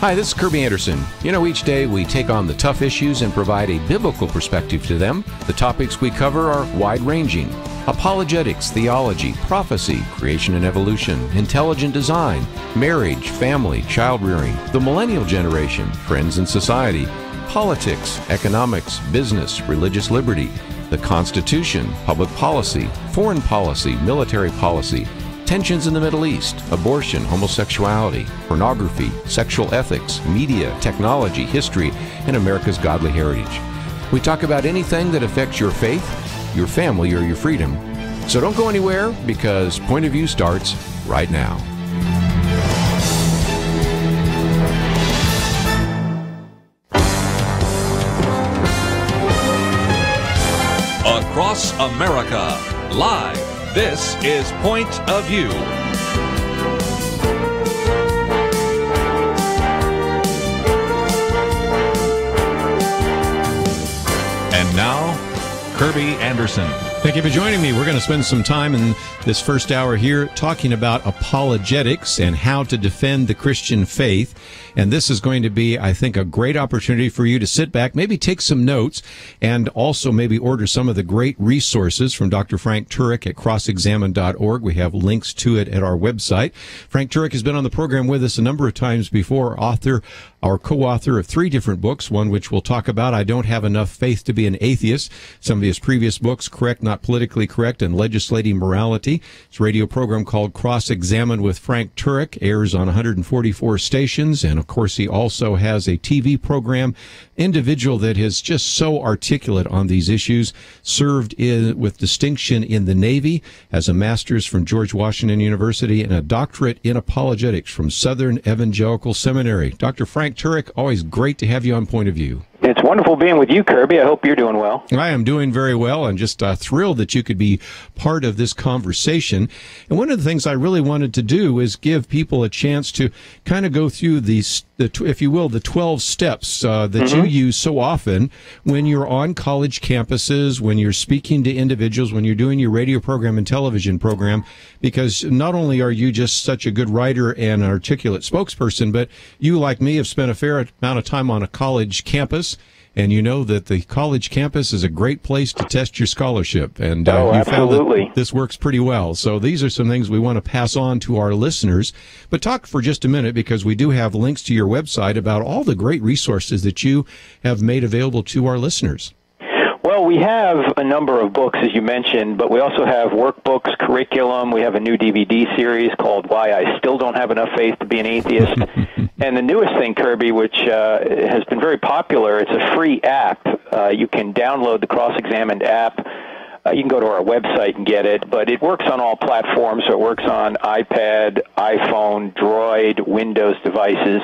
Hi, this is Kerby Anderson. You know, each day we take on the tough issues and provide a biblical perspective to them. The topics we cover are wide-ranging. Apologetics, theology, prophecy, creation and evolution, intelligent design, marriage, family, child-rearing, the millennial generation, friends and society, politics, economics, business, religious liberty, the Constitution, public policy, foreign policy, military policy, tensions in the Middle East, abortion, homosexuality, pornography, sexual ethics, media, technology, history, and America's godly heritage. We talk about anything that affects your faith, your family, or your freedom. So don't go anywhere, because Point of View starts right now. Across America, live. This is Point of View. And now, Kerby Anderson. Thank you for joining me. We're going to spend some time in this first hour here talking about apologetics and how to defend the Christian faith. And this is going to be, I think, a great opportunity for you to sit back, maybe take some notes, and also maybe order some of the great resources from Dr. Frank Turek at crossexamine.org. We have links to it at our website. Frank Turek has been on the program with us a number of times before, our co-author of 3 different books, one which we'll talk about, I Don't Have Enough Faith to Be an Atheist. Some of his previous books, Correct, Not Politically Correct, and Legislating Morality. It's a radio program called Cross-Examine with Frank Turek, airs on 144 stations, and of course he also has a TV program, individual that is just so articulate on these issues, served with distinction in the Navy, has a master's from George Washington University, and a doctorate in apologetics from Southern Evangelical Seminary. Dr. Frank Turek, always great to have you on Point of View. It's wonderful being with you, Kerby. I hope you're doing well. I am doing very well, and just thrilled that you could be part of this conversation. And one of the things I really wanted to do is give people a chance to kind of go through if you will, the 12 steps that you use so often when you're on college campuses, when you're speaking to individuals, when you're doing your radio program and television program, because not only are you just such a good writer and articulate spokesperson, but you, like me, have spent a fair amount of time on a college campus. And you know that the college campus is a great place to test your scholarship. And you found that this works pretty well. So these are some things we want to pass on to our listeners. But talk for just a minute, because we do have links to your website about all the great resources that you have made available to our listeners. Well, we have a number of books, as you mentioned, but we also have workbooks, curriculum. We have a new DVD series called Why I Still Don't Have Enough Faith to Be an Atheist. And the newest thing, Kerby, which has been very popular, it's a free app. You can download the Cross-Examined app. You can go to our website and get it, but it works on all platforms. So it works on iPad, iPhone, Droid, Windows devices.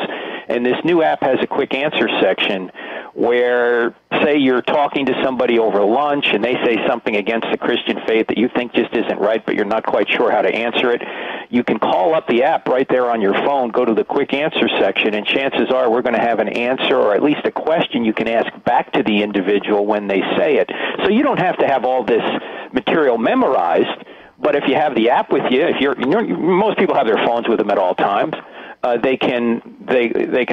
And this new app has a quick answer section where, say, you're talking to somebody over lunch and they say something against the Christian faith that you think just isn't right, but you're not quite sure how to answer it. You can call up the app right there on your phone, go to the quick answer section, and chances are we're going to have an answer or at least a question you can ask back to the individual when they say it. So you don't have to have all this material memorized, but if you have the app with you, most people have their phones with them at all times. They can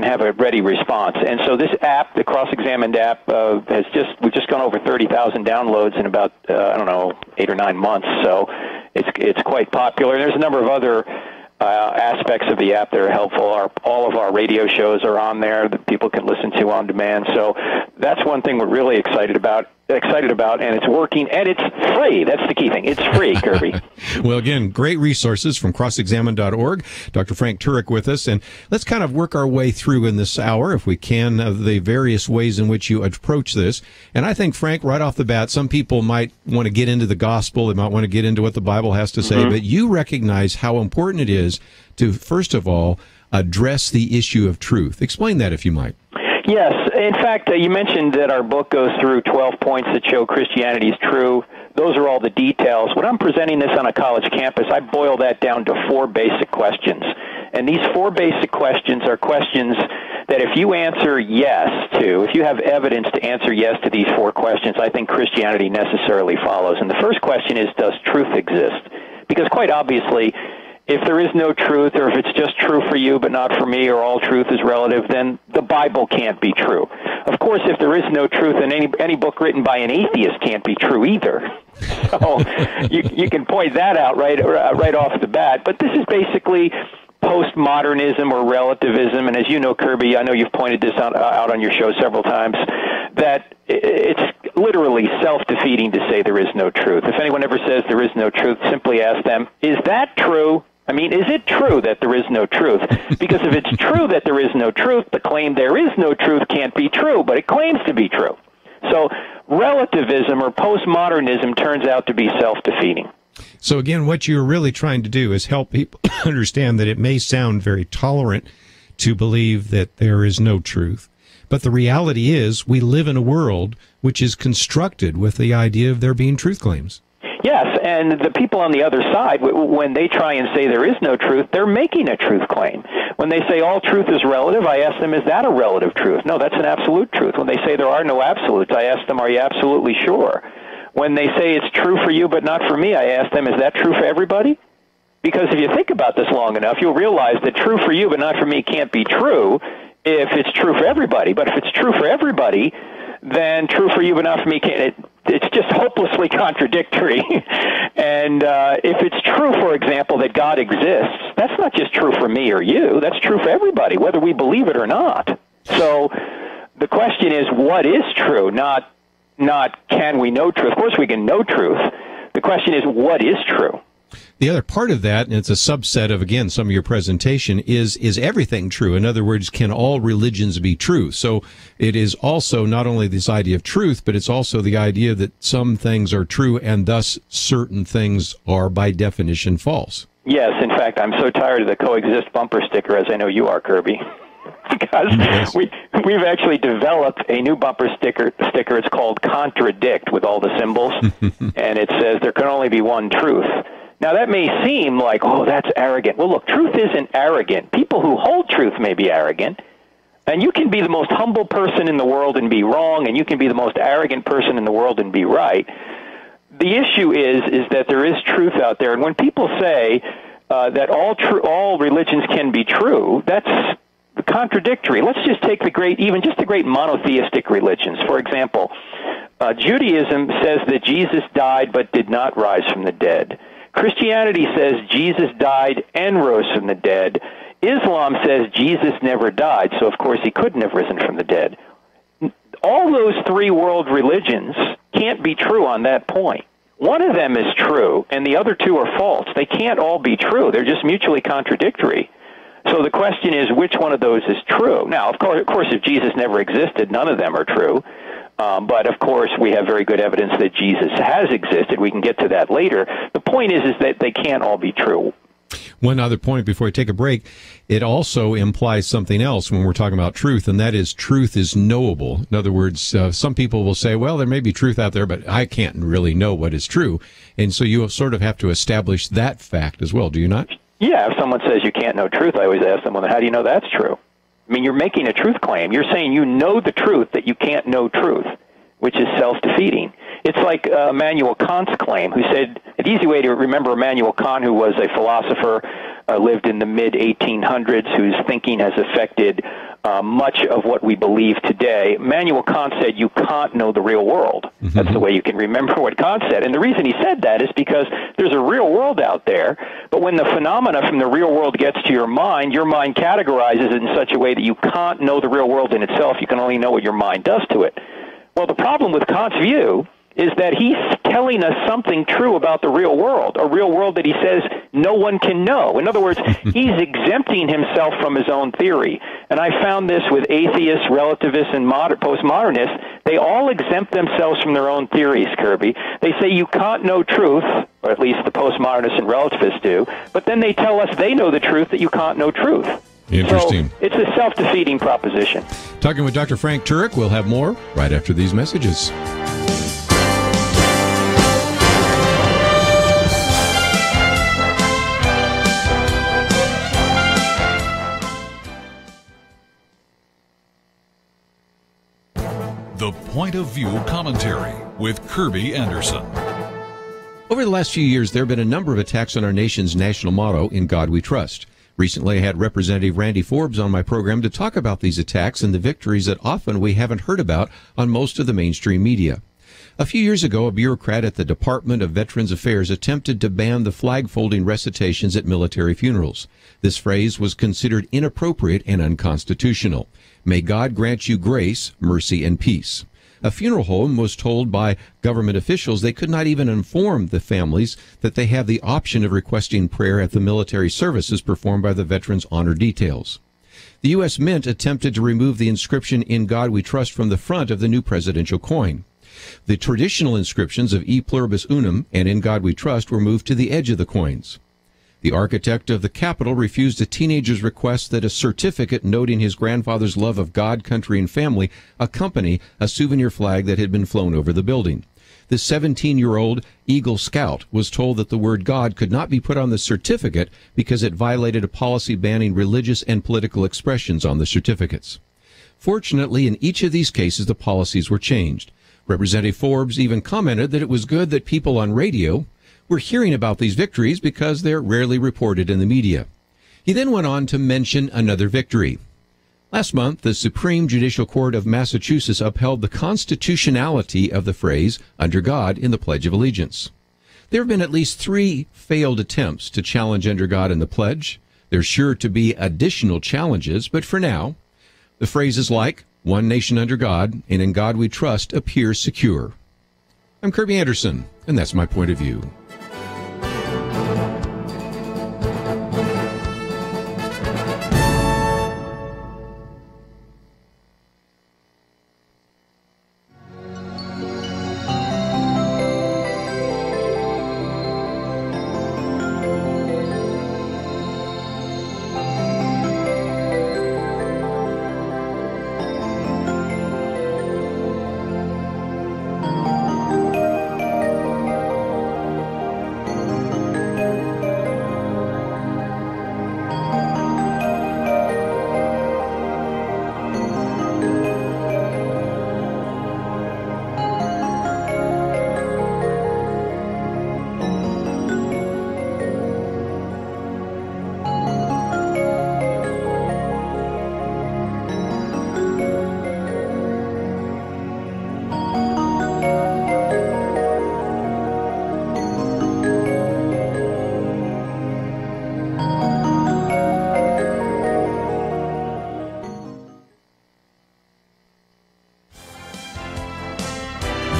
have a ready response. And so this app, the Cross-Examined app, we've just gone over 30,000 downloads in about 8 or 9 months. So it's quite popular. And there's a number of other aspects of the app that are helpful. All of our radio shows are on there that people can listen to on demand. So that's one thing we're really excited about, and it's working, and it's free. That's the key thing. It's free, Kerby. Well, again, great resources from crossexamine.org. Dr. Frank Turek with us, and let's kind of work our way through in this hour, if we can, the various ways in which you approach this. And I think, Frank, right off the bat, some people might want to get into the gospel. They might want to get into what the Bible has to say, but you recognize how important it is to, first of all, address the issue of truth. Explain that, if you might. Yes. In fact, you mentioned that our book goes through 12 points that show Christianity is true. Those are all the details. When I'm presenting this on a college campus, I boil that down to 4 basic questions. And these 4 basic questions are questions that if you answer yes to, if you have evidence to answer yes to these 4 questions, I think Christianity necessarily follows. And the first question is, does truth exist? Because quite obviously, if there is no truth, or if it's just true for you but not for me, or all truth is relative, then the Bible can't be true. Of course, if there is no truth, then any book written by an atheist can't be true either. So you can point that out right off the bat. But this is basically postmodernism or relativism, and as you know, Kerby, I know you've pointed this out on your show several times, that it's literally self-defeating to say there is no truth. If anyone ever says there is no truth, simply ask them, is that true? I mean, is it true that there is no truth? Because if it's true that there is no truth, the claim there is no truth can't be true, but it claims to be true. So relativism or postmodernism turns out to be self-defeating. So again, what you're really trying to do is help people understand that it may sound very tolerant to believe that there is no truth, but the reality is we live in a world which is constructed with the idea of there being truth claims. Yes, and the people on the other side, when they try and say there is no truth, they're making a truth claim. When they say all truth is relative, I ask them, is that a relative truth? No, that's an absolute truth. When they say there are no absolutes, I ask them, are you absolutely sure? When they say it's true for you but not for me, I ask them, is that true for everybody? Because if you think about this long enough, you'll realize that true for you but not for me can't be true if it's true for everybody. But if it's true for everybody, then true for you but not for me can't. It's just hopelessly contradictory. And if it's true, for example, that God exists, that's not just true for me or you. That's true for everybody, whether we believe it or not. So the question is, what is true? Not can we know truth. Of course we can know truth. The question is, what is true? The other part of that, and it's a subset of, again, some of your presentation, is everything true? In other words, can all religions be true? So it is also not only this idea of truth, but it's also the idea that some things are true and thus certain things are by definition false. Yes, in fact, I'm so tired of the coexist bumper sticker, as I know you are, Kerby. Because yes. we've actually developed a new bumper sticker. It's called Contradict, with all the symbols, and it says there can only be one truth. Now, that may seem like, oh, that's arrogant. Well, look, truth isn't arrogant. People who hold truth may be arrogant, and you can be the most humble person in the world and be wrong, and you can be the most arrogant person in the world and be right. The issue is that there is truth out there, and when people say that all religions can be true, that's contradictory. Let's just take the great monotheistic religions. For example, Judaism says that Jesus died but did not rise from the dead. Christianity says Jesus died and rose from the dead. Islam says Jesus never died, so of course he couldn't have risen from the dead. All those three world religions can't be true on that point. One of them is true, and the other two are false. They can't all be true. They're just mutually contradictory. So the question is, which one of those is true? Now, of course, if Jesus never existed, none of them are true. But, of course, we have very good evidence that Jesus has existed. We can get to that later. The point is that they can't all be true. One other point before we take a break, it also implies something else when we're talking about truth, and that is truth is knowable. In other words, some people will say, well, there may be truth out there, but I can't really know what is true. And so you sort of have to establish that fact as well, do you not? Yeah, if someone says you can't know truth, I always ask them, well, how do you know that's true? I mean, you're making a truth claim. You're saying you know the truth that you can't know truth, which is self-defeating. It's like Immanuel Kant's claim, who said, an easy way to remember Immanuel Kant, who was a philosopher, lived in the mid-1800s, whose thinking has affected much of what we believe today. Immanuel Kant said, you can't know the real world. Mm-hmm. That's the way you can remember what Kant said. And the reason he said that is because there's a real world out there, but when the phenomena from the real world gets to your mind categorizes it in such a way that you can't know the real world in itself. You can only know what your mind does to it. Well, the problem with Kant's view is that he's telling us something true about the real world, a real world that he says no one can know. In other words, he's exempting himself from his own theory. And I found this with atheists, relativists, and postmodernists. They all exempt themselves from their own theories, Kerby. They say you can't know truth, or at least the postmodernists and relativists do, but then they tell us they know the truth that you can't know truth. Interesting. So it's a self-defeating proposition. Talking with Dr. Frank Turek. We'll have more right after these messages. The Point of View Commentary with Kerby Anderson. Over the last few years, there have been a number of attacks on our nation's national motto, "In God We Trust." Recently, I had Representative Randy Forbes on my program to talk about these attacks and the victories that often we haven't heard about on most of the mainstream media. A few years ago, a bureaucrat at the Department of Veterans Affairs attempted to ban the flag-folding recitations at military funerals. This phrase was considered inappropriate and unconstitutional. May God grant you grace, mercy, and peace. A funeral home was told by government officials they could not even inform the families that they have the option of requesting prayer at the military services performed by the veterans' honor details. The U.S. Mint attempted to remove the inscription, "In God We Trust," from the front of the new presidential coin. The traditional inscriptions of "E Pluribus Unum" and "In God We Trust" were moved to the edge of the coins. The architect of the Capitol refused a teenager's request that a certificate noting his grandfather's love of God, country, and family accompany a souvenir flag that had been flown over the building. The 17-year-old Eagle Scout was told that the word God could not be put on the certificate because it violated a policy banning religious and political expressions on the certificates. Fortunately, in each of these cases, the policies were changed. Representative Forbes even commented that it was good that people on radio were hearing about these victories because they're rarely reported in the media. He then went on to mention another victory. Last month, the Supreme Judicial Court of Massachusetts upheld the constitutionality of the phrase "under God" in the Pledge of Allegiance. There have been at least 3 failed attempts to challenge "under God" in the pledge. There's sure to be additional challenges, but for now, the phrases like "one nation under God" and "in God we trust" appear secure. I'm Kerby Anderson, and that's my point of view.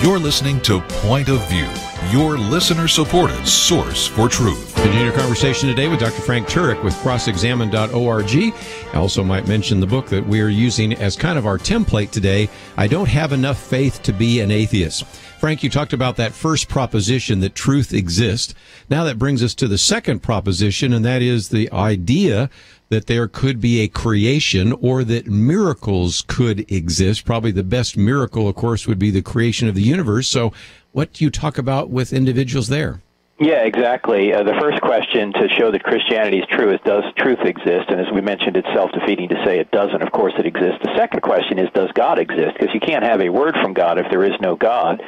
You're listening to Point of View, your listener-supported source for truth. Continue our conversation today with Dr. Frank Turek with crossexamine.org. I also might mention the book that we are using as kind of our template today, "I Don't Have Enough Faith to Be an Atheist." Frank, you talked about that first proposition, that truth exists. Now that brings us to the second proposition, and that is the idea that there could be a creation or that miracles could exist. Probably the best miracle, of course, would be the creation of the universe. So what do you talk about with individuals there? Yeah, exactly. The first question to show that Christianity is true is, does truth exist? And as we mentioned, it's self-defeating to say it doesn't. Of course it exists. The second question is, does God exist? Because you can't have a word from God if there is no God.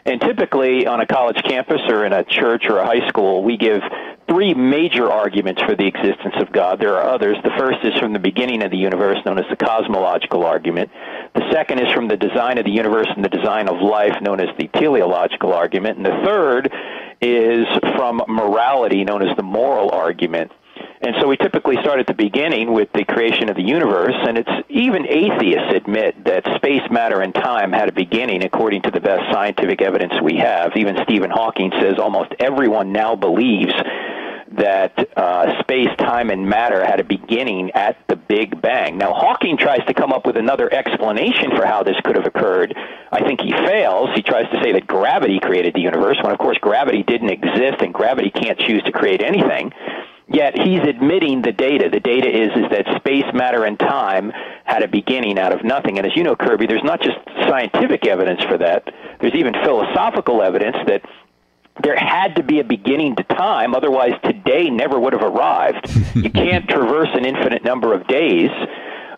And typically on a college campus or in a church or a high school, we give 3 major arguments for the existence of God. There are others. The first is from the beginning of the universe, known as the cosmological argument. The second is from the design of the universe and the design of life, known as the teleological argument. And the third is from morality, known as the moral argument. And so we typically start at the beginning with the creation of the universe, and it's even atheists admit that space, matter, and time had a beginning according to the best scientific evidence we have. Even Stephen Hawking says almost everyone now believes that space, time, and matter had a beginning at the Big Bang. Now, Hawking tries to come up with another explanation for how this could have occurred. I think he fails. He tries to say that gravity created the universe, when, of course, gravity didn't exist, and gravity can't choose to create anything. Yet he's admitting the data. The data is that space, matter, and time had a beginning out of nothing. And as you know, Kerby, there's not just scientific evidence for that. There's even philosophical evidence that there had to be a beginning to time, otherwise today never would have arrived. You can't traverse an infinite number of days.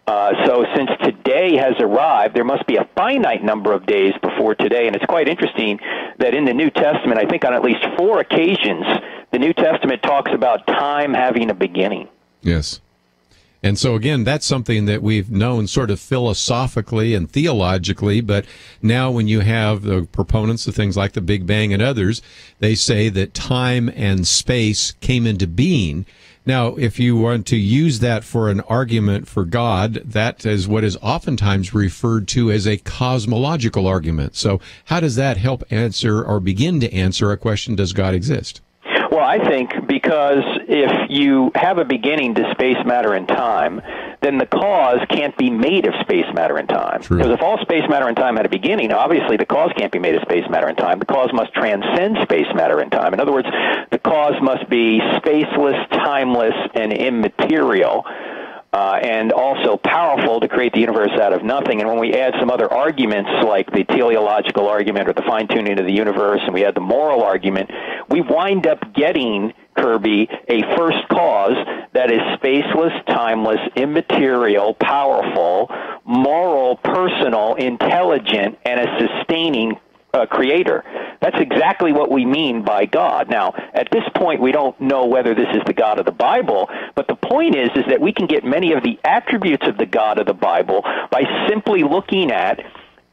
So since today has arrived, there must be a finite number of days before today. And it's quite interesting that in the New Testament, I think on at least 4 occasions, the New Testament talks about time having a beginning. Yes. And so, again, that's something that we've known sort of philosophically and theologically, but now when you have the proponents of things like the Big Bang and others, they say that time and space came into being. Now, if you want to use that for an argument for God, that is what is oftentimes referred to as a cosmological argument. So how does that help answer or begin to answer a question, does God exist? Well, I think because if you have a beginning to space, matter, and time, then the cause can't be made of space, matter, and time. True. Because if all space, matter, and time had a beginning, obviously the cause can't be made of space, matter, and time. The cause must transcend space, matter, and time. In other words, the cause must be spaceless, timeless, and immaterial. And also powerful to create the universe out of nothing. And when we add some other arguments like the teleological argument or the fine-tuning of the universe, and we add the moral argument, we wind up getting, Kerby, a first cause that is spaceless, timeless, immaterial, powerful, moral, personal, intelligent, and a sustaining creator. That's exactly what we mean by God. Now, at this point, we don't know whether this is the God of the Bible, but the point is that we can get many of the attributes of the God of the Bible by simply looking at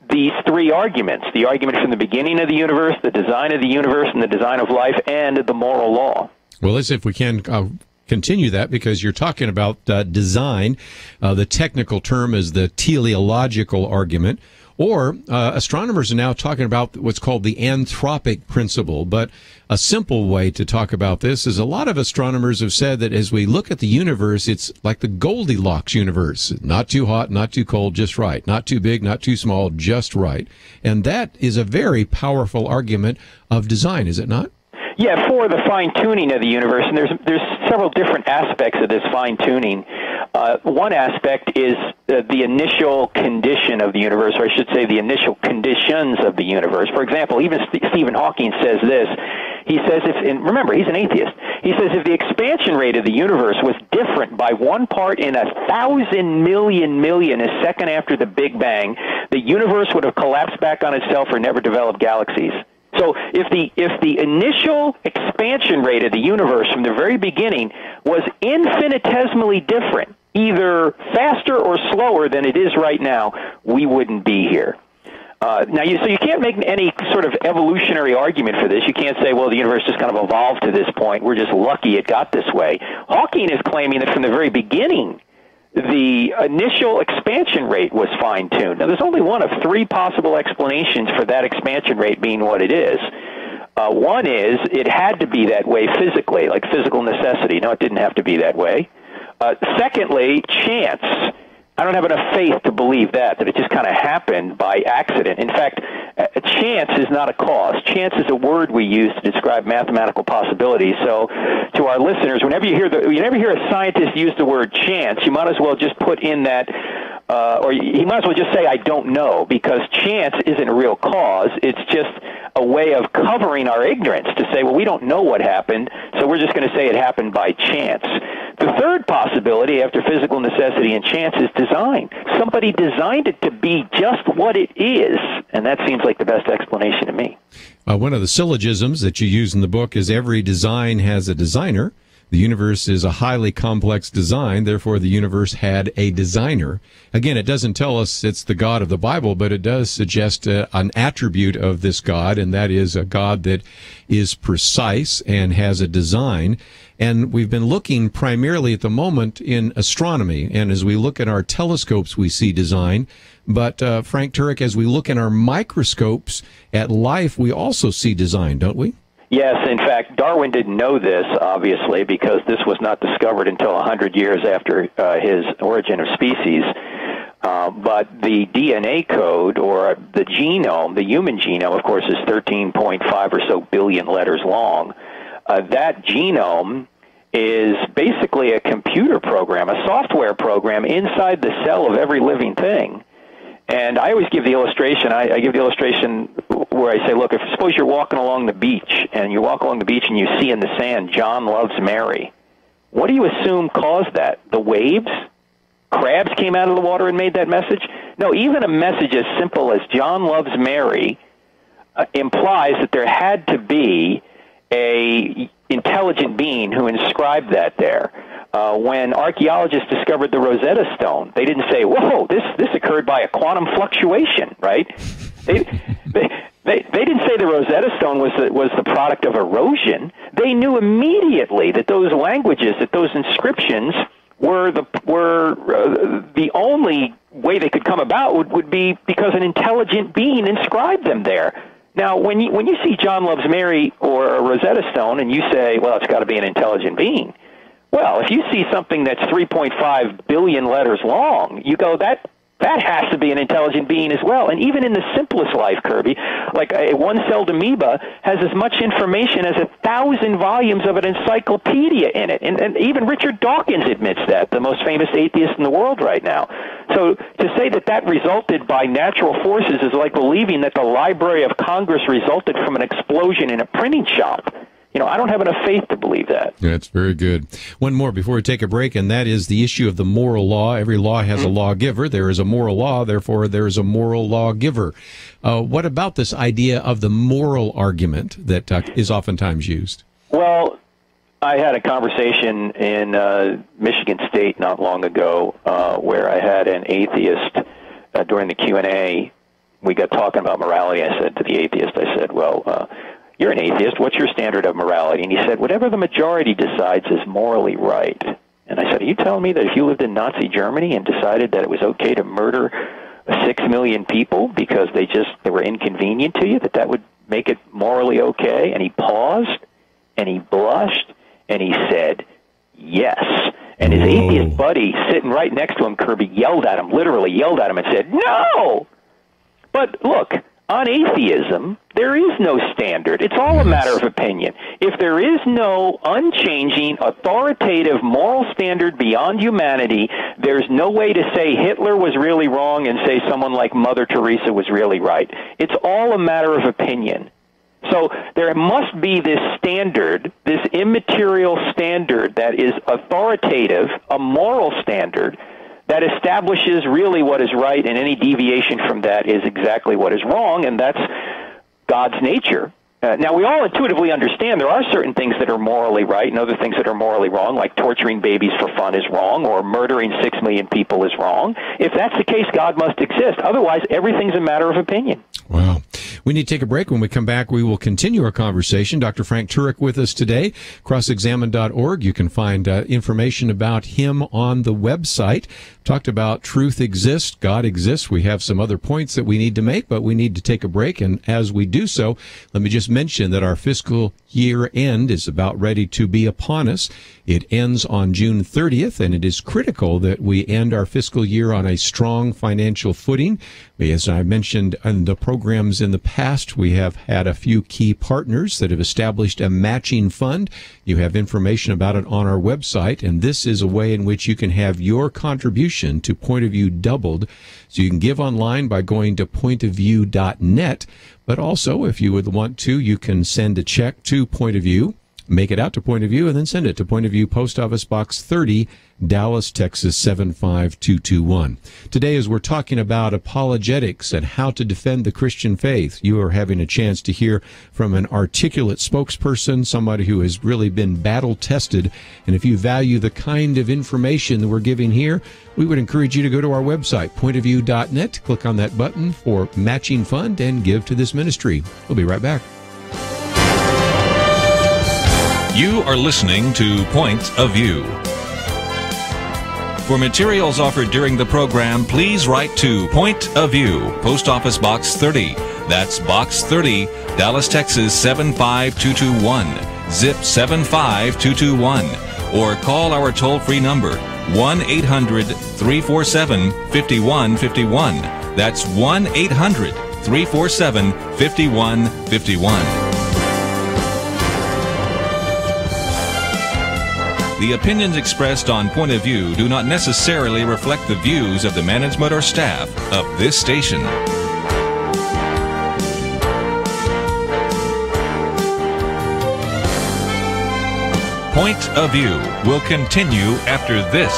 these 3 arguments: the argument from the beginning of the universe, the design of the universe, and the design of life, and the moral law. Well, let's see if we can continue that, because you're talking about design. The technical term is the teleological argument. Or astronomers are now talking about what's called the anthropic principle. But a simple way to talk about this is a lot of astronomers have said that as we look at the universe, it's like the Goldilocks universe. Not too hot, not too cold, just right. Not too big, not too small, just right. And that is a very powerful argument of design, is it not? Yeah, for the fine-tuning of the universe, and there's several different aspects of this fine-tuning. One aspect is the initial condition of the universe, or I should say the initial conditions of the universe. For example, even Stephen Hawking says this. He says, and remember, he's an atheist. He says if the expansion rate of the universe was different by 1 part in 1,000 million a second after the Big Bang, the universe would have collapsed back on itself or never developed galaxies. So if the initial expansion rate of the universe from the very beginning was infinitesimally different, either faster or slower than it is right now, we wouldn't be here. So you can't make any sort of evolutionary argument for this. You can't say, well, the universe just kind of evolved to this point. We're just lucky it got this way. Hawking is claiming that from the very beginning, the initial expansion rate was fine-tuned. Now, there's only one of 3 possible explanations for that expansion rate being what it is. One is it had to be that way physically, like physical necessity. No, it didn't have to be that way. Secondly, chance. I don't have enough faith to believe that it just kind of happened by accident. In fact, chance is not a cause. Chance is a word we use to describe mathematical possibilities. So, to our listeners, whenever you hear a scientist use the word chance, you might as well just put in that, or you might as well just say, I don't know, because chance isn't a real cause. It's just a way of covering our ignorance to say, well, we don't know what happened, so we're just going to say it happened by chance. The third possibility after physical necessity and chance is design. Somebody designed it to be just what it is, and that seems like the best explanation to me. One of the syllogisms that you use in the book is every design has a designer. The universe is a highly complex design, therefore the universe had a designer. Again, it doesn't tell us it's the God of the Bible, but it does suggest an attribute of this God, and that is a God that is precise and has a design. And we've been looking primarily at the moment in astronomy, and as we look at our telescopes, we see design. But, Frank Turek, as we look in our microscopes at life, we also see design, don't we? Yes, in fact, Darwin didn't know this, obviously, because this was not discovered until 100 years after his Origin of Species. But the DNA code, or the genome, the human genome, of course, is 13.5 or so billion letters long. That genome is basically a computer program, a software program inside the cell of every living thing. And I always give the illustration. I give the illustration where I say, look, suppose you're walking along the beach, and you walk along the beach and you see in the sand, John loves Mary. What do you assume caused that? The waves? Crabs came out of the water and made that message? No, even a message as simple as John loves Mary implies that there had to be a intelligent being who inscribed that there. When archaeologists discovered the Rosetta Stone, they didn't say, "Whoa, this occurred by a quantum fluctuation," right? They didn't say the Rosetta Stone was the product of erosion. They knew immediately that those languages, that those inscriptions were the only way they could come about would be because an intelligent being inscribed them there. Now, when you see John Loves Mary or a Rosetta Stone and you say, well, it's got to be an intelligent being. Well, if you see something that's 3.5 billion letters long, you go, that has to be an intelligent being as well. And even in the simplest life, Kirby, like a one-celled amoeba has as much information as 1,000 volumes of an encyclopedia in it. And even Richard Dawkins admits that, the most famous atheist in the world right now. So to say that resulted by natural forces is like believing that the Library of Congress resulted from an explosion in a printing shop. I don't have enough faith to believe that. That's very good. One more before we take a break, and that is the issue of the moral law. Every law has a lawgiver. There is a moral law, therefore there is a moral lawgiver. What about this idea of the moral argument that is oftentimes used? Well, I had a conversation in Michigan State not long ago where I had an atheist during the Q&A. We got talking about morality. I said to the atheist, well, you're an atheist. What's your standard of morality? And he said, whatever the majority decides is morally right. And I said, are you telling me that if you lived in Nazi Germany and decided that it was okay to murder 6 million people because they were inconvenient to you, that would make it morally okay? And he paused, and he blushed, and he said, yes. And his atheist buddy sitting right next to him, Kirby, literally yelled at him and said, no! But look, on atheism, there is no standard. It's all a matter of opinion. If there is no unchanging, authoritative moral standard beyond humanity, there's no way to say Hitler was really wrong and say someone like Mother Teresa was really right. It's all a matter of opinion. So there must be this standard, this immaterial standard that is authoritative, a moral standard, that establishes really what is right, and any deviation from that is exactly what is wrong, and that's God's nature. Now, we all intuitively understand there are certain things that are morally right and other things that are morally wrong, like torturing babies for fun is wrong, or murdering 6 million people is wrong. If that's the case, God must exist. Otherwise, everything's a matter of opinion. Wow. We need to take a break. When we come back, we will continue our conversation. Dr. Frank Turek with us today, crossexamine.org. You can find information about him on the website. Talked about truth exists, God exists. We have some other points that we need to make, but we need to take a break. And as we do so, let me just mention that our fiscal year end is about ready to be upon us. It ends on June 30th, and it is critical that we end our fiscal year on a strong financial footing. As I mentioned in the programs in the past, we have had a few key partners that have established a matching fund. You have information about it on our website, and this is a way in which you can have your contribution to Point of View doubled. So you can give online by going to pointofview.net, but also if you would want to, you can send a check to Point of View, make it out to Point of View, and then send it to Point of View, Post Office Box 30, Dallas, Texas 75221. Today, as we're talking about apologetics and how to defend the Christian faith, you are having a chance to hear from an articulate spokesperson, somebody who has really been battle-tested. And if you value the kind of information that we're giving here, we would encourage you to go to our website, pointofview.net, click on that button for matching fund, and give to this ministry. We'll be right back. You are listening to Point of View. For materials offered during the program, please write to Point of View, Post Office Box 30. That's Box 30, Dallas, Texas 75221, zip 75221. Or call our toll-free number, 1-800-347-5151. That's 1-800-347-5151. The opinions expressed on Point of View do not necessarily reflect the views of the management or staff of this station. Point of View will continue after this.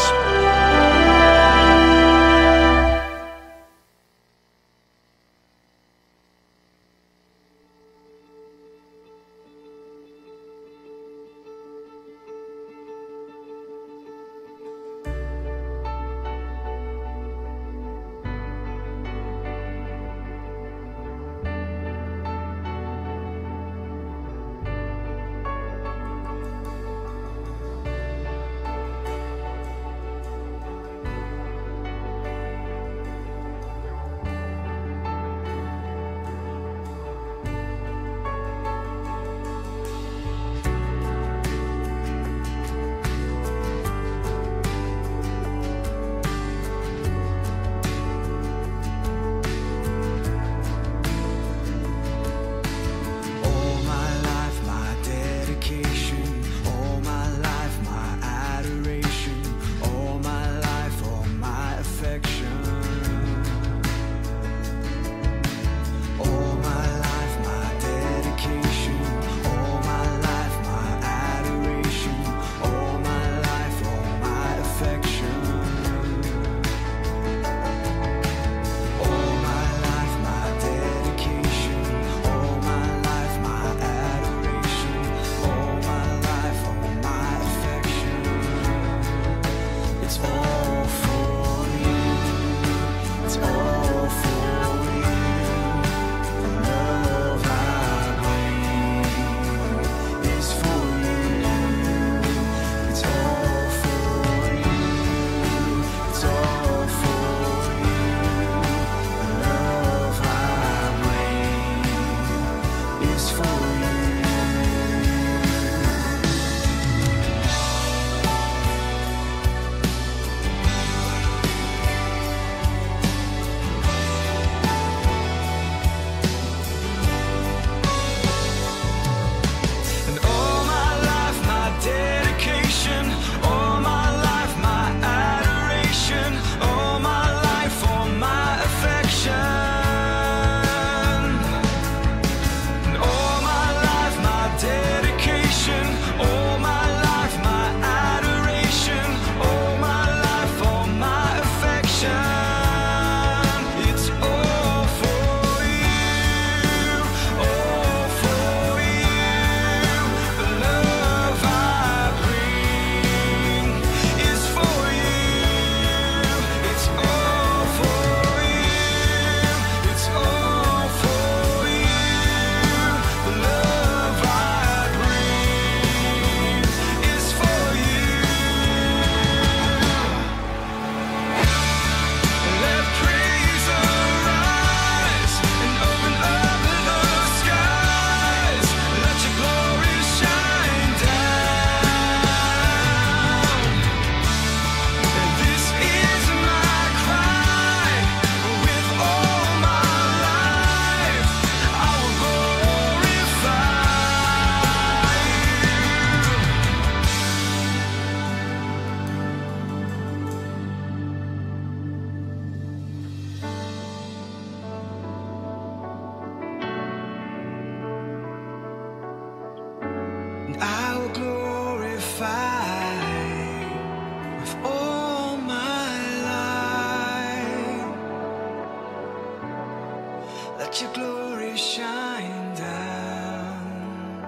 let your glory shine down.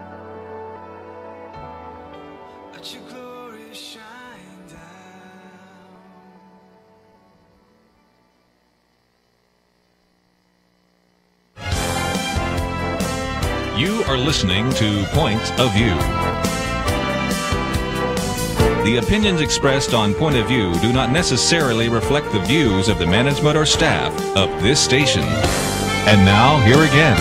Let your glory shine down. You are listening to Point of View. The opinions expressed on Point of View do not necessarily reflect the views of the management or staff of this station. And now, here again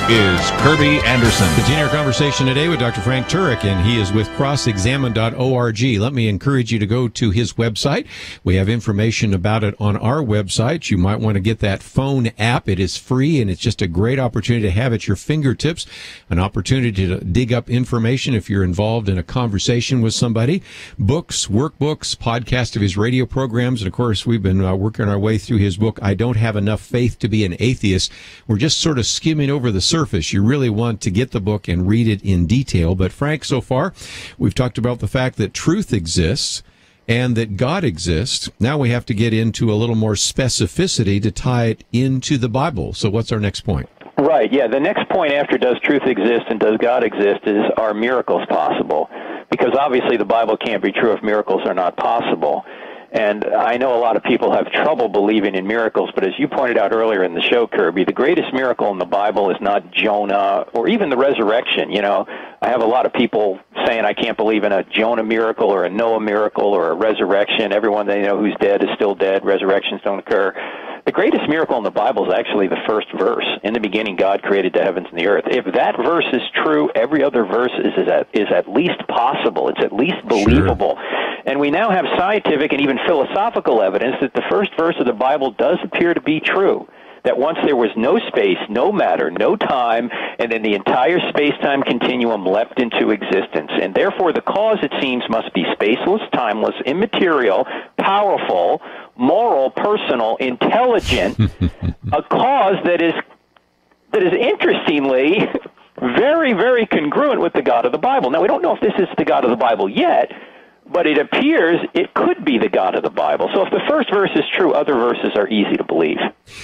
is Kerby Anderson. Continue our conversation today with Dr. Frank Turek, and he is with crossexamine.org. Let me encourage you to go to his website. We have information about it on our website. You might want to get that phone app. It is free, and it's just a great opportunity to have at your fingertips, an opportunity to dig up information if you're involved in a conversation with somebody. Books, workbooks, podcast of his radio programs, and of course, we've been working our way through his book, I Don't Have Enough Faith to Be an Atheist. We're just sort of skimming over the surface. You really want to get the book and read it in detail. But Frank, so far, we've talked about the fact that truth exists and that God exists. Now we have to get into a little more specificity to tie it into the Bible. So what's our next point? Right, yeah. The next point after does truth exist and does God exist is, are miracles possible? Because obviously the Bible can't be true if miracles are not possible. And I know a lot of people have trouble believing in miracles, but as you pointed out earlier in the show, Kerby, the greatest miracle in the Bible is not Jonah or even the resurrection. You know, I have a lot of people saying I can't believe in a Jonah miracle or a Noah miracle or a resurrection. Everyone they know who's dead is still dead. Resurrections don't occur. The greatest miracle in the Bible is actually the first verse. In the beginning, God created the heavens and the earth. If that verse is true, every other verse is at least possible. It's at least believable. Sure. And we now have scientific and even philosophical evidence that the first verse of the Bible does appear to be true. That once there was no space, no matter, no time, and then the entire space-time continuum leapt into existence. And therefore, the cause, it seems, must be spaceless, timeless, immaterial, powerful, moral, personal, intelligent, a cause that is interestingly very, very congruent with the God of the Bible. Now, we don't know if this is the God of the Bible yet, but it appears it could be the God of the Bible. So if the first verse is true, other verses are easy to believe.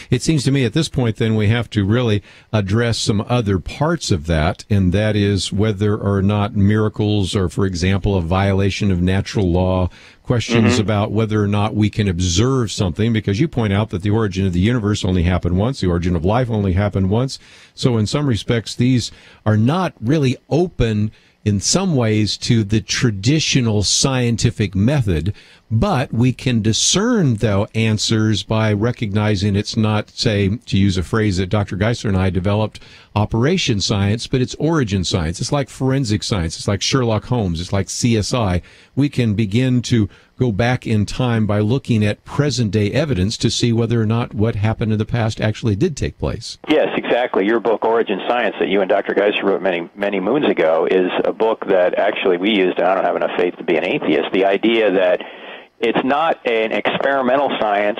It seems to me at this point, then, we have to really address some other parts of that, and that is whether or not miracles are, for example, a violation of natural law, questions about whether or not we can observe something, because you point out that the origin of the universe only happened once, the origin of life only happened once. So in some respects, these are not really open in some ways to the traditional scientific method, but we can discern, though, answers by recognizing it's not, say, to use a phrase that Dr. Geisler and I developed, operation science, but it's origin science. It's like forensic science. It's like Sherlock Holmes. It's like CSI. We can begin to go back in time by looking at present-day evidence to see whether or not what happened in the past actually did take place. Yes, exactly. Your book, Origin Science, that you and Dr. Geisler wrote many, many moons ago, is a book that actually we used, I Don't Have Enough Faith to Be an Atheist. The idea that it's not an experimental science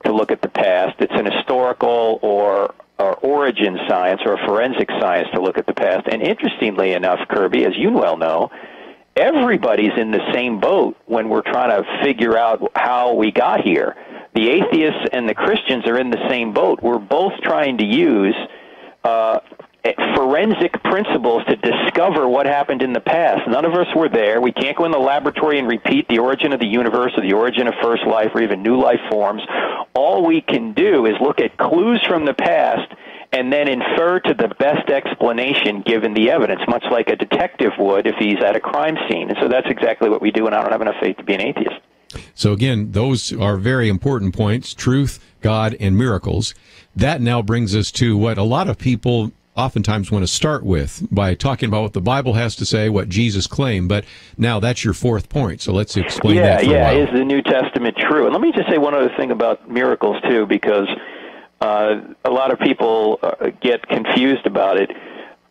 to look at the past. It's an historical or origin science or forensic science to look at the past. And interestingly enough, Kerby, as you well know, everybody's in the same boat when we're trying to figure out how we got here. The atheists and the Christians are in the same boat. We're both trying to use forensic principles to discover what happened in the past. None of us were there. We can't go in the laboratory and repeat the origin of the universe or the origin of first life or even new life forms. All we can do is look at clues from the past and then infer to the best explanation given the evidence, much like a detective would if he's at a crime scene. And so that's exactly what we do, and I don't have enough faith to be an atheist. So again, those are very important points, truth, God, and miracles. That now brings us to what a lot of people oftentimes want to start with by talking about what the Bible has to say, what Jesus claimed, but now that's your fourth point, so let's explain that for a while. Is the New Testament true? And let me just say one other thing about miracles, too, because a lot of people get confused about it.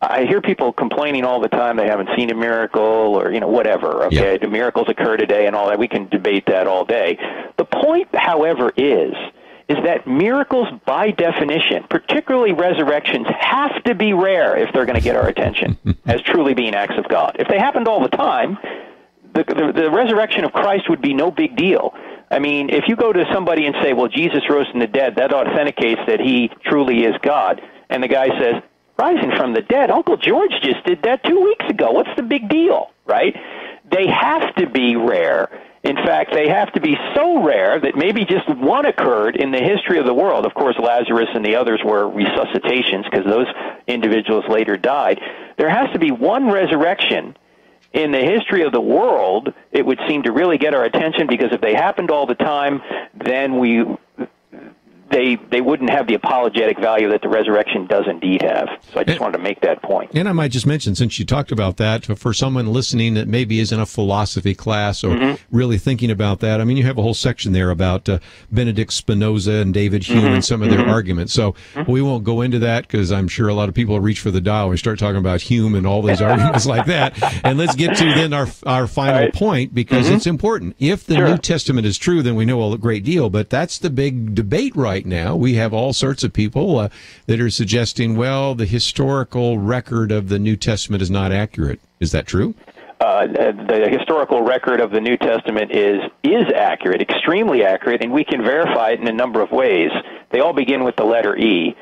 I hear people complaining all the time they haven't seen a miracle or, whatever, okay? Yep. Do miracles occur today and all that? We can debate that all day. The point, however, is that miracles, by definition, particularly resurrections, have to be rare if they're going to get our attention as truly being acts of God. If they happened all the time, the resurrection of Christ would be no big deal. I mean, if you go to somebody and say, well, Jesus rose from the dead, that authenticates that he truly is God. And the guy says, rising from the dead? Uncle George just did that 2 weeks ago. What's the big deal, right? They have to be rare. In fact, they have to be so rare that maybe just one occurred in the history of the world. Of course, Lazarus and the others were resuscitations because those individuals later died. There has to be one resurrection in the history of the world, it would seem, to really get our attention, because if they happened all the time, then they wouldn't have the apologetic value that the resurrection does indeed have. So I just wanted to make that point. And I might just mention, since you talked about that, for someone listening that maybe is in a philosophy class or really thinking about that, I mean, you have a whole section there about Benedict Spinoza and David Hume and some of their arguments. So we won't go into that, because I'm sure a lot of people will reach for the dial when we start talking about Hume and all these arguments like that. And let's get to then our final point, because it's important. If the New Testament is true, then we know a great deal, but that's the big debate right now. We have all sorts of people that are suggesting, well, the historical record of the New Testament is not accurate. Is that true? The historical record of the New Testament is accurate, extremely accurate, and we can verify it in a number of ways. They all begin with the letter E.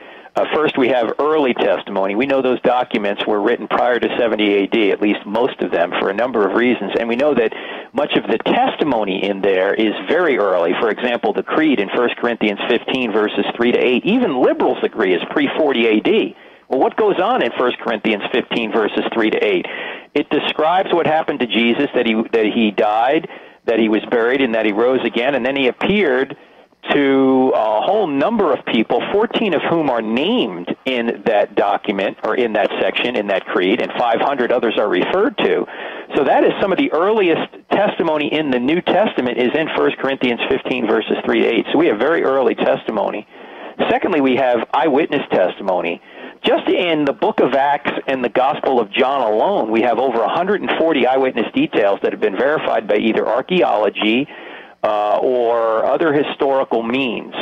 First, we have early testimony. We know those documents were written prior to 70 AD, at least most of them, for a number of reasons. And we know that much of the testimony in there is very early. For example, the Creed in 1 Corinthians 15, verses 3 to 8, even liberals agree is pre-40 AD. Well, what goes on in 1 Corinthians 15, verses 3 to 8? It describes what happened to Jesus, that he died, that he was buried, and that he rose again, and then he appeared to a whole number of people, 14 of whom are named in that document, or in that section, in that creed, and 500 others are referred to. So that is some of the earliest testimony in the New Testament is in 1 Corinthians 15, verses 3 to 8. So we have very early testimony. Secondly, we have eyewitness testimony. Just in the book of Acts and the Gospel of John alone, we have over 140 eyewitness details that have been verified by either archaeology or other historical means.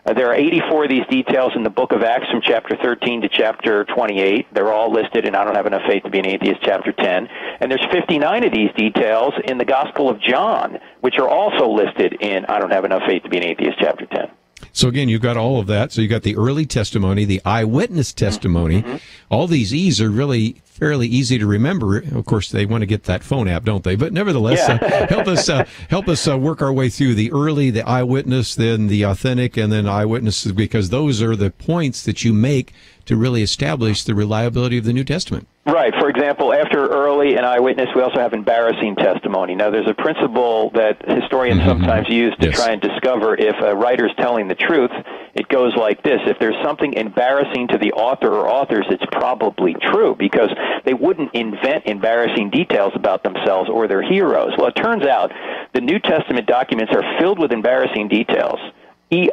There are 84 of these details in the book of Acts from chapter 13 to chapter 28. They're all listed in I Don't Have Enough Faith to Be an Atheist, chapter 10. And there's 59 of these details in the Gospel of John, which are also listed in I Don't Have Enough Faith to Be an Atheist, chapter 10. So again, you've got all of that. So you got the early testimony, the eyewitness testimony. All these E's are really fairly easy to remember. Of course, they want to get that phone app, don't they? But nevertheless, help us work our way through the early, the eyewitness, then the authentic, and then eyewitnesses, because those are the points that you make to really establish the reliability of the New Testament. Right. For example, after early and eyewitness, we also have embarrassing testimony. Now, there's a principle that historians sometimes use to try and discover if a writer's telling the truth. It goes like this. If there's something embarrassing to the author or authors, it's probably true, because they wouldn't invent embarrassing details about themselves or their heroes. Well, it turns out the New Testament documents are filled with embarrassing details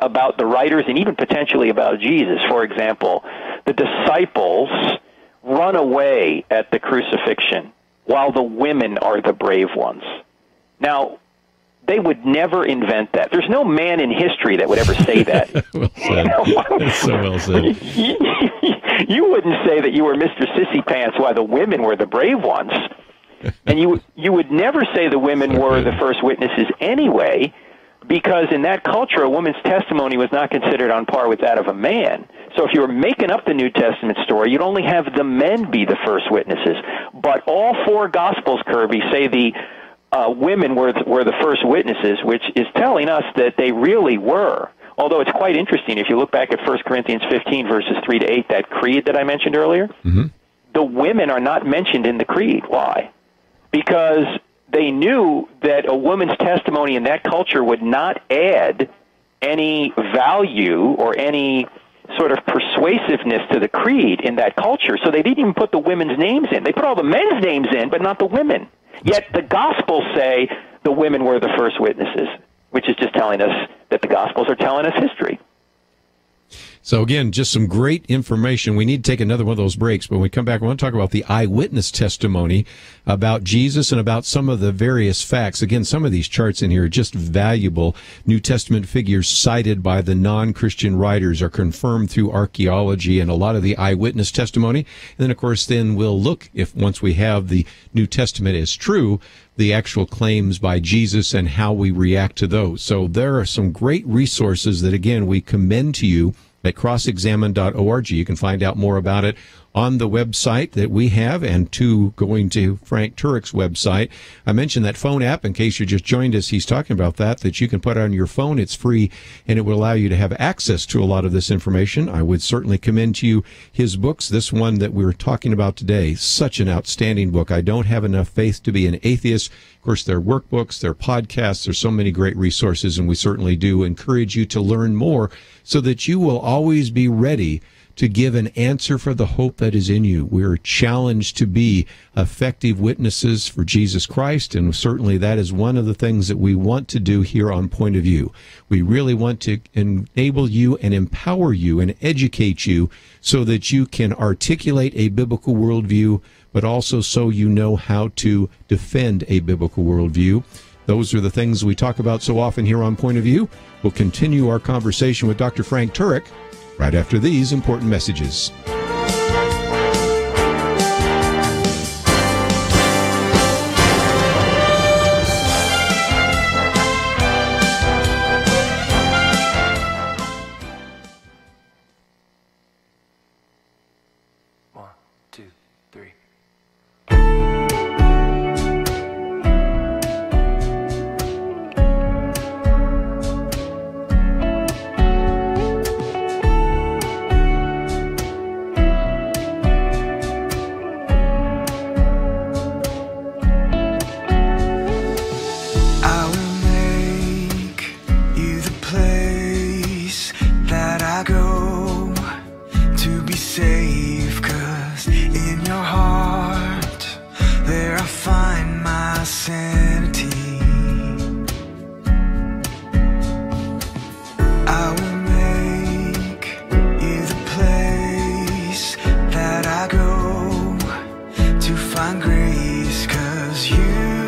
about the writers and even potentially about Jesus. For example, the disciples run away at the crucifixion while the women are the brave ones. Now, they would never invent that. There's no man in history that would ever say that. Well said. That's so well said. You wouldn't say that you were Mr. Sissy Pants while the women were the brave ones. And you would never say the women were the first witnesses anyway, because in that culture, a woman's testimony was not considered on par with that of a man. So if you were making up the New Testament story, you'd only have the men be the first witnesses. But all four Gospels, Kerby, say the women were the first witnesses, which is telling us that they really were. Although it's quite interesting, if you look back at 1 Corinthians 15, verses 3 to 8, that creed that I mentioned earlier, the women are not mentioned in the creed. Why? Because they knew that a woman's testimony in that culture would not add any value or any sort of persuasiveness to the creed in that culture. So they didn't even put the women's names in. They put all the men's names in, but not the women. Yet the Gospels say the women were the first witnesses, which is just telling us that the Gospels are telling us history. So again, just some great information. We need to take another one of those breaks, but when we come back, we want to talk about the eyewitness testimony about Jesus and about some of the various facts. Again, some of these charts in here are just valuable. New Testament figures cited by the non-Christian writers are confirmed through archaeology and a lot of the eyewitness testimony. And then, of course, then we'll look, if once we have the New Testament as true, the actual claims by Jesus and how we react to those. So there are some great resources that, again, we commend to you at crossexamine.org. You can find out more about it on the website that we have, and going to Frank Turek's website. I mentioned that phone app in case you just joined us. He's talking about that you can put on your phone. It's free, and it will allow you to have access to a lot of this information. I would certainly commend to you his books. This one that we're talking about today, such an outstanding book. I Don't Have Enough Faith to Be an Atheist. Of course, there are workbooks, there are podcasts, there's so many great resources, and we certainly do encourage you to learn more so that you will always be ready to give an answer for the hope that is in you. We're challenged to be effective witnesses for Jesus Christ, and certainly that is one of the things that we want to do here on Point of View. We really want to enable you and empower you and educate you so that you can articulate a biblical worldview, but also so you know how to defend a biblical worldview. Those are the things we talk about so often here on Point of View. We'll continue our conversation with Dr. Frank Turek right after these important messages. One, two, three. I will make you the place that I go to be safe, 'cause in your heart there I find my sanity. I will make you the place that I go to find grace, 'cause you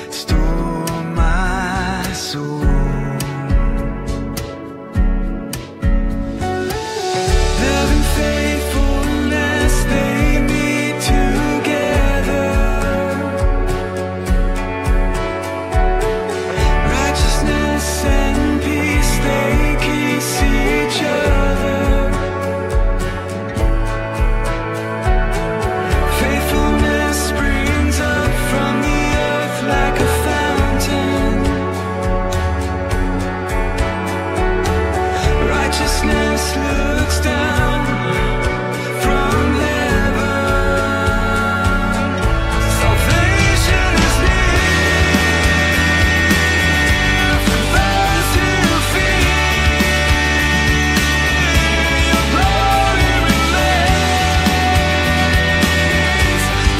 restore my soul. Love and faithfulness, they meet together. Righteousness and peace, they kiss each other. Faithfulness springs up from the earth like a fountain. Righteousness looks down from heaven. Salvation is near for those who fear. Your glory remains.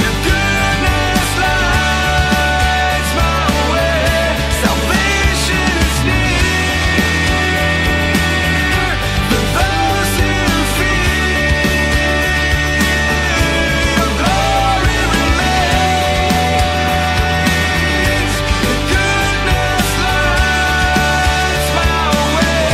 Your goodness lights my way. Salvation is near for those who fear. Your glory remains. Your goodness lights my way.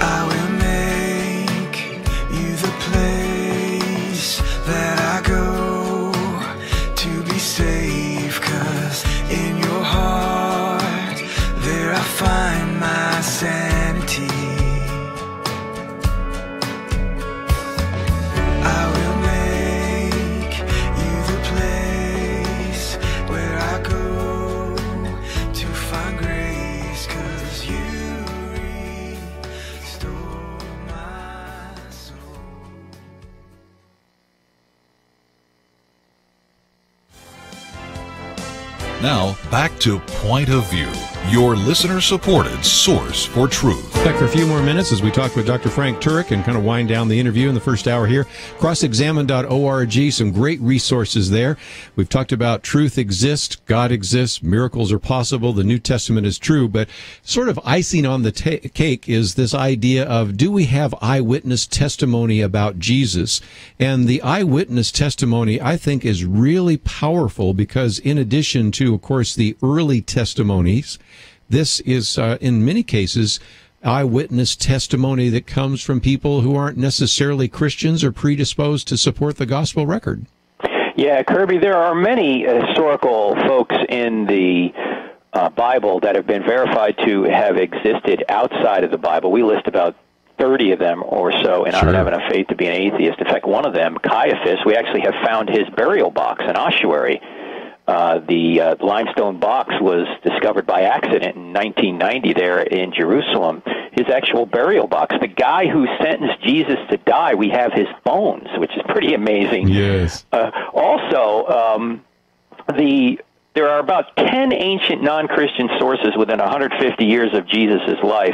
I will make you the place that I go to be safe, 'cause in your heart there I find my sanity. I will make you the place where I go to find grace, 'cause you restore my soul. Now, back to Point of View, your listener-supported source for truth. Back for a few more minutes as we talk with Dr. Frank Turek and kind of wind down the interview in the first hour here. Crossexamine.org, some great resources there. We've talked about truth exists, God exists, miracles are possible, the New Testament is true, but sort of icing on the cake is this idea of, do we have eyewitness testimony about Jesus? And the eyewitness testimony, I think, is really powerful because in addition to, of course, the early testimonies, this is, in many cases, eyewitness testimony that comes from people who aren't necessarily Christians or predisposed to support the gospel record. Yeah, Kerby, there are many historical folks in the Bible that have been verified to have existed outside of the Bible. We list about 30 of them or so, and I don't have enough faith to be an atheist. In fact, one of them, Caiaphas, we actually have found his burial box, an ossuary. The limestone box was discovered by accident in 1990 there in Jerusalem. His actual burial box. The guy who sentenced Jesus to die, we have his bones, which is pretty amazing. Yes. Also, there are about 10 ancient non-Christian sources within 150 years of Jesus' life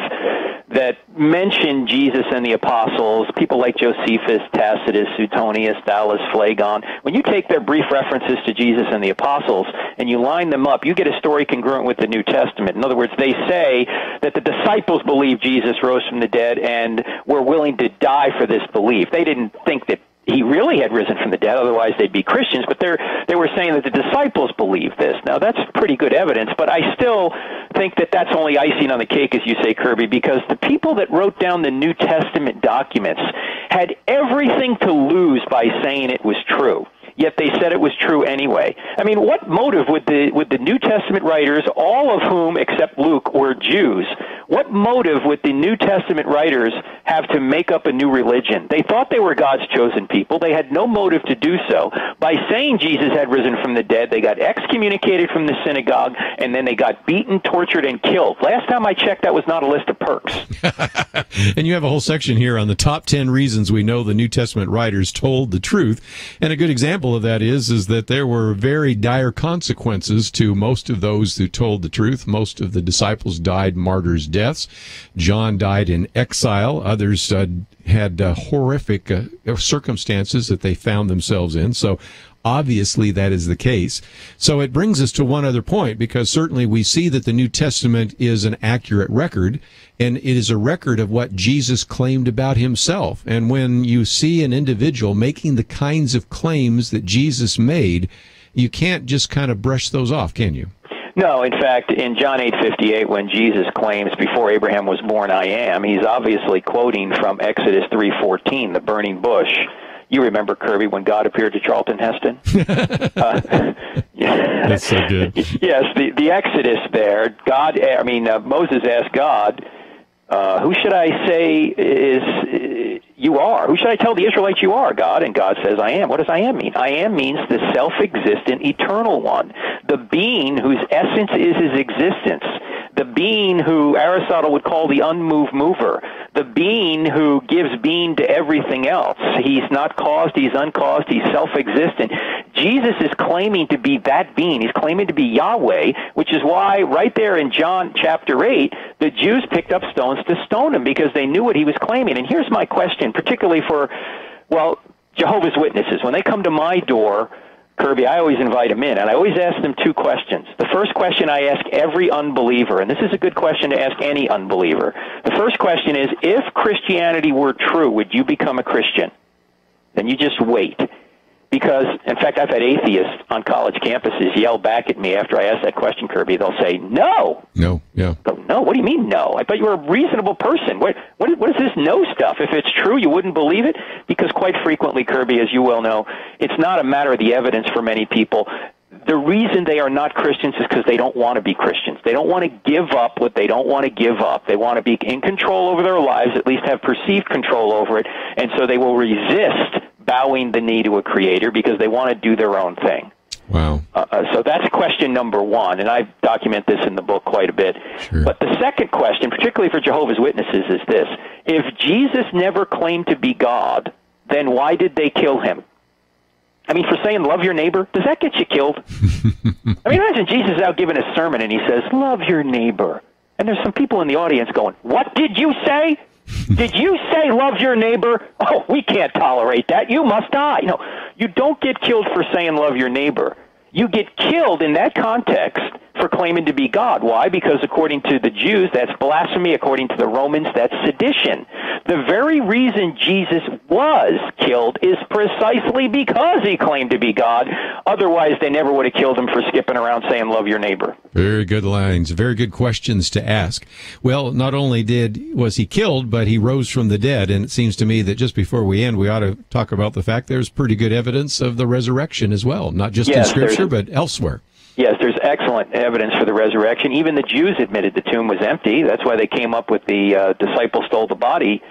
that mention Jesus and the apostles, people like Josephus, Tacitus, Suetonius, Thales, Phlegon. When you take their brief references to Jesus and the apostles and you line them up, you get a story congruent with the New Testament. In other words, they say that the disciples believed Jesus rose from the dead and were willing to die for this belief. They didn't think that he really had risen from the dead, otherwise they'd be Christians, but they were saying that the disciples believed this. Now, that's pretty good evidence, but I still think that that's only icing on the cake, as you say, Kerby, because the people that wrote down the New Testament documents had everything to lose by saying it was true, yet they said it was true anyway. I mean, what motive would the New Testament writers, all of whom, except Luke, were Jews, what motive would the New Testament writers have to make up a new religion? They thought they were God's chosen people. They had no motive to do so. By saying Jesus had risen from the dead, they got excommunicated from the synagogue, and then they got beaten, tortured, and killed. Last time I checked, that was not a list of perks. And you have a whole section here on the top 10 reasons we know the New Testament writers told the truth. And a good example of that is that there were very dire consequences to most of those who told the truth. Most of the disciples died martyrs' deaths. John died in exile. Others had horrific circumstances that they found themselves in. So obviously that is the case. So it brings us to one other point, because certainly we see that the New Testament is an accurate record, and it is a record of what Jesus claimed about himself. And when you see an individual making the kinds of claims that Jesus made, you can't just kind of brush those off, can you? No, in fact, in John 8:58, when Jesus claims, "Before Abraham was born, I am," he's obviously quoting from Exodus 3:14, the burning bush. You remember, Kerby, when God appeared to Charlton Heston? That's so good. Yes, the Exodus there. Moses asked God, "Who should I say is you are? Who should I tell the Israelites you are, God?" And God says, "I am." What does I am mean? I am means the self-existent, eternal one, the being whose essence is his existence, the being who Aristotle would call the unmoved mover, the being who gives being to everything else. He's not caused, he's uncaused, he's self-existent. Jesus is claiming to be that being. He's claiming to be Yahweh, which is why right there in John chapter 8, the Jews picked up stones to stone him, because they knew what he was claiming. And here's my question, particularly for, Jehovah's Witnesses. When they come to my door, Kerby, I always invite them in, and I always ask them two questions. The first question I ask every unbeliever, and this is a good question to ask any unbeliever. The first question is, if Christianity were true, would you become a Christian? Then you just wait. Because, in fact, I've had atheists on college campuses yell back at me after I ask that question, Kerby. They'll say, no. No, yeah. Go, no, what do you mean no? I thought you were a reasonable person. What is this no stuff? If it's true, you wouldn't believe it? Because quite frequently, Kerby, as you well know, it's not a matter of the evidence for many people. The reason they are not Christians is because they don't want to be Christians. They don't want to give up what they don't want to give up. They want to be in control over their lives, at least have perceived control over it, and so they will resist bowing the knee to a creator because they want to do their own thing. Wow. So that's question number one, and I document this in the book quite a bit. Sure. But the second question, particularly for Jehovah's Witnesses, is this. If Jesus never claimed to be God, then why did they kill him? I mean, for saying love your neighbor, does that get you killed? I mean, imagine Jesus is out giving a sermon and he says, love your neighbor. And there's some people in the audience going, what did you say? Did you say love your neighbor? Oh, we can't tolerate that. You must die. You don't get killed for saying love your neighbor. You get killed in that context for claiming to be God. Why? Because according to the Jews, that's blasphemy. According to the Romans, that's sedition. The very reason Jesus was killed is precisely because he claimed to be God. Otherwise, they never would have killed him for skipping around saying, love your neighbor. Very good lines. Very good questions to ask. Well, not only was he killed, but he rose from the dead. And it seems to me that just before we end, we ought to talk about the fact there's pretty good evidence of the resurrection as well, not just in Scripture, but elsewhere. Yes, there's excellent evidence for the resurrection. Even the Jews admitted the tomb was empty. That's why they came up with the disciple stole the body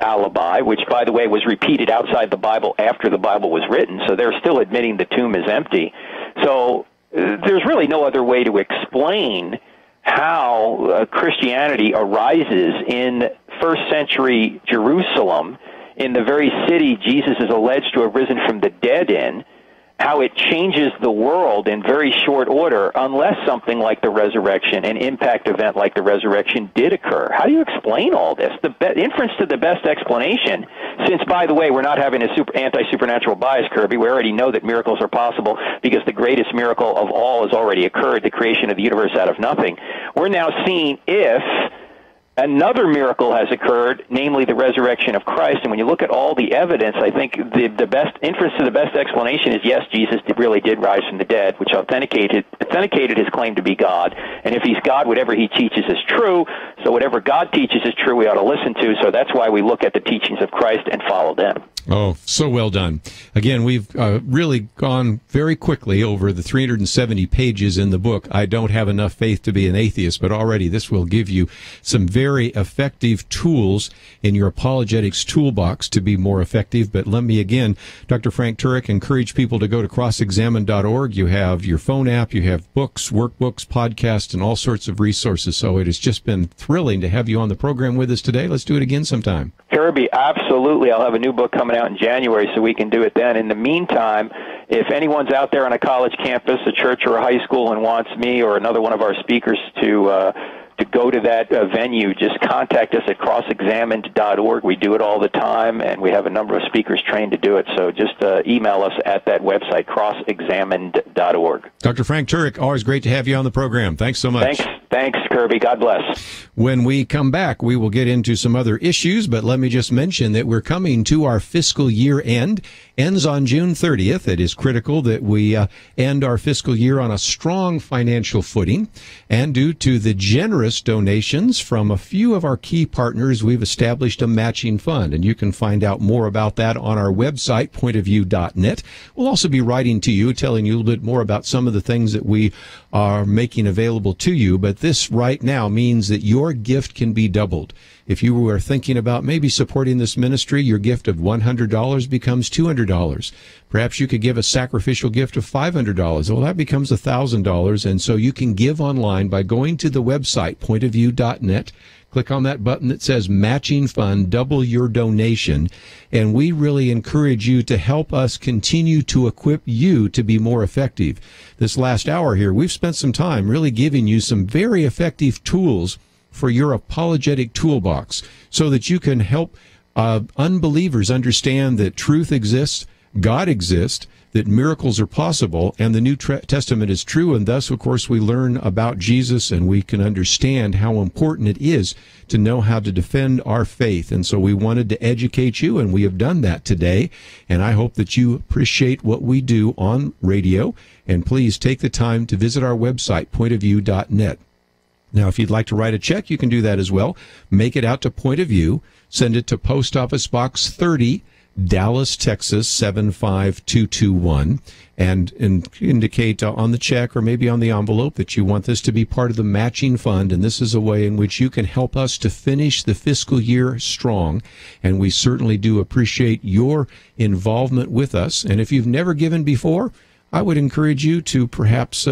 alibi, which, by the way, was repeated outside the Bible after the Bible was written. So they're still admitting the tomb is empty. So there's really no other way to explain how Christianity arises in first century Jerusalem, in the very city Jesus is alleged to have risen from the dead in, how it changes the world in very short order unless something like the resurrection, an impact event like the resurrection, did occur. How do you explain all this? The inference to the best explanation, since, by the way, we're not having a anti-supernatural bias, Kirby. We already know that miracles are possible because the greatest miracle of all has already occurred, the creation of the universe out of nothing. We're now seeing if another miracle has occurred, namely the resurrection of Christ. And when you look at all the evidence, I think the best inference to the best explanation is, yes, Jesus really did rise from the dead, which authenticated his claim to be God. And if he's God, whatever he teaches is true. So whatever God teaches is true, we ought to listen to. So that's why we look at the teachings of Christ and follow them. Oh, so well done. Again, we've really gone very quickly over the 370 pages in the book. I don't have enough faith to be an atheist, but already this will give you some very effective tools in your apologetics toolbox to be more effective. But let me again, Dr. Frank Turek, encourage people to go to crossexamine.org. You have your phone app, you have books, workbooks, podcasts, and all sorts of resources. So it has just been thrilling to have you on the program with us today. Let's do it again sometime. Kirby, absolutely. I'll have a new book coming out in January, so we can do it then. In the meantime, if anyone's out there on a college campus, a church, or a high school and wants me or another one of our speakers to go to that venue, just contact us at crossexamined.org. We do it all the time, and we have a number of speakers trained to do it. So just email us at that website, crossexamined.org. Dr. Frank Turek, always great to have you on the program. Thanks so much. Thanks, Kirby. God bless. When we come back, we will get into some other issues, but let me just mention that we're coming to our fiscal year end. Ends on June 30th. It is critical that we end our fiscal year on a strong financial footing. And due to the generous donations from a few of our key partners, we've established a matching fund. And you can find out more about that on our website, pointofview.net. We'll also be writing to you, telling you a little bit more about some of the things that we are making available to you. But this right now means that your gift can be doubled. If you were thinking about maybe supporting this ministry, your gift of $100 becomes $200. Perhaps you could give a sacrificial gift of $500. Well, that becomes $1,000. And so you can give online by going to the website, pointofview.net. Click on that button that says Matching Fund, double your donation. And we really encourage you to help us continue to equip you to be more effective. This last hour here, we've spent some time really giving you some very effective tools for your apologetic toolbox so that you can help unbelievers understand that truth exists, God exists, that miracles are possible, and the New Testament is true. And thus, of course, we learn about Jesus and we can understand how important it is to know how to defend our faith. And so we wanted to educate you, and we have done that today. And I hope that you appreciate what we do on radio. And please take the time to visit our website, pointofview.net. Now, if you'd like to write a check, you can do that as well. Make it out to Point of View. Send it to Post Office Box 30, Dallas, Texas, 75221. And indicate on the check or maybe on the envelope that you want this to be part of the matching fund. And this is a way in which you can help us to finish the fiscal year strong. And we certainly do appreciate your involvement with us. And if you've never given before, I would encourage you to perhaps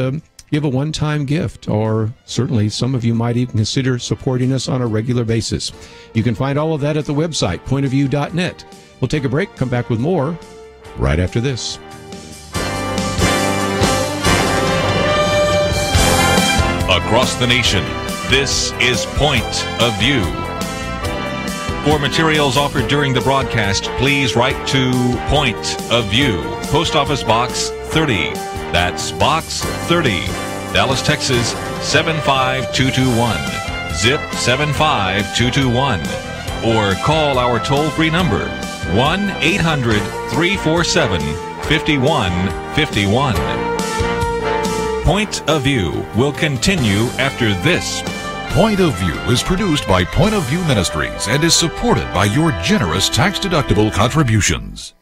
give a one-time gift, or certainly some of you might even consider supporting us on a regular basis. You can find all of that at the website, pointofview.net. We'll take a break, come back with more right after this. Across the nation, this is Point of View. For materials offered during the broadcast, please write to Point of View, Post Office Box 30, That's Box 30, Dallas, Texas 75221. Zip 75221. Or call our toll-free number 1-800-347-5151. Point of View will continue after this. Point of View is produced by Point of View Ministries and is supported by your generous tax-deductible contributions.